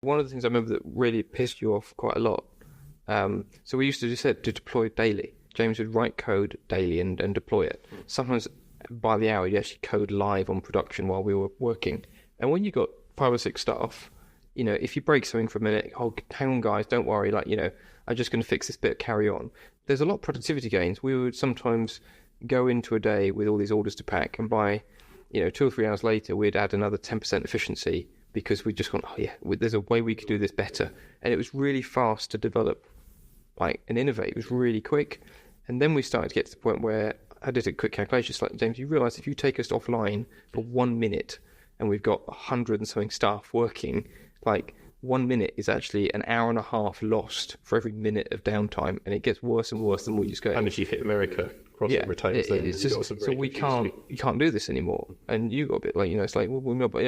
One of the things I remember that really pissed you off quite a lot. So we used to just said to deploy daily. James would write code daily and deploy it. Sometimes by the hour, you actually code live on production while we were working. And when you got 5 or 6 staff, if you break something for a minute, oh, hang on, guys, don't worry. I'm just going to fix this bit, carry on. There's a lot of productivity gains. We would sometimes go into a day with all these orders to pack, and by 2 or 3 hours later, we'd add another 10% efficiency because we'd just gone, oh yeah, there's a way we could do this better. And it was really fast to develop and innovate. It was really quick. And then we started to get to the point where I did a quick calculation. It's like, James, you realise if you take us offline for 1 minute and we've got 100 and something staff working, 1 minute is actually an hour and a half lost for every minute of downtime, and it gets worse and worse the more you just go. And if you hit America, crossover tails, then it's just, so you can't do this anymore. And you got a bit it's like, well, no, but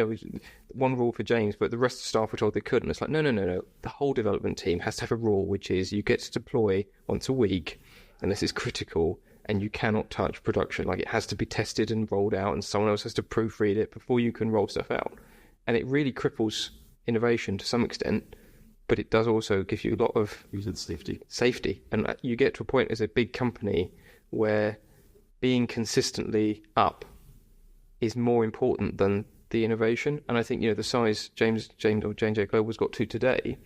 one rule for James, but the rest of the staff were told they couldn't. It's like, no. The whole development team has to have a rule, which is you get to deploy once a week, and this is critical. And you cannot touch production. It has to be tested and rolled out, and someone else has to proofread it before you can roll stuff out. And it really cripples innovation to some extent, but it does also give you a lot of safety. And you get to a point as a big company where being consistently up is more important than the innovation. And I think the size James or J&J Global's got to today,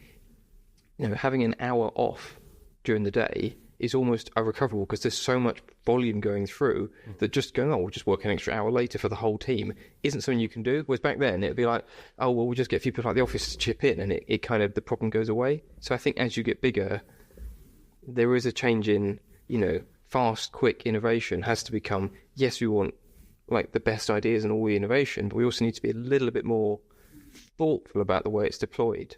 having an hour off during the day is almost irrecoverable because there's so much volume going through that just going, we'll just work an extra hour later for the whole team isn't something you can do. Whereas back then it'd be like, we'll just get a few people like the office to chip in, and it kind of, the problem goes away. So I think as you get bigger, there is a change in, fast, quick innovation has to become, yes, we want the best ideas and all the innovation, but we also need to be a little bit more thoughtful about the way it's deployed.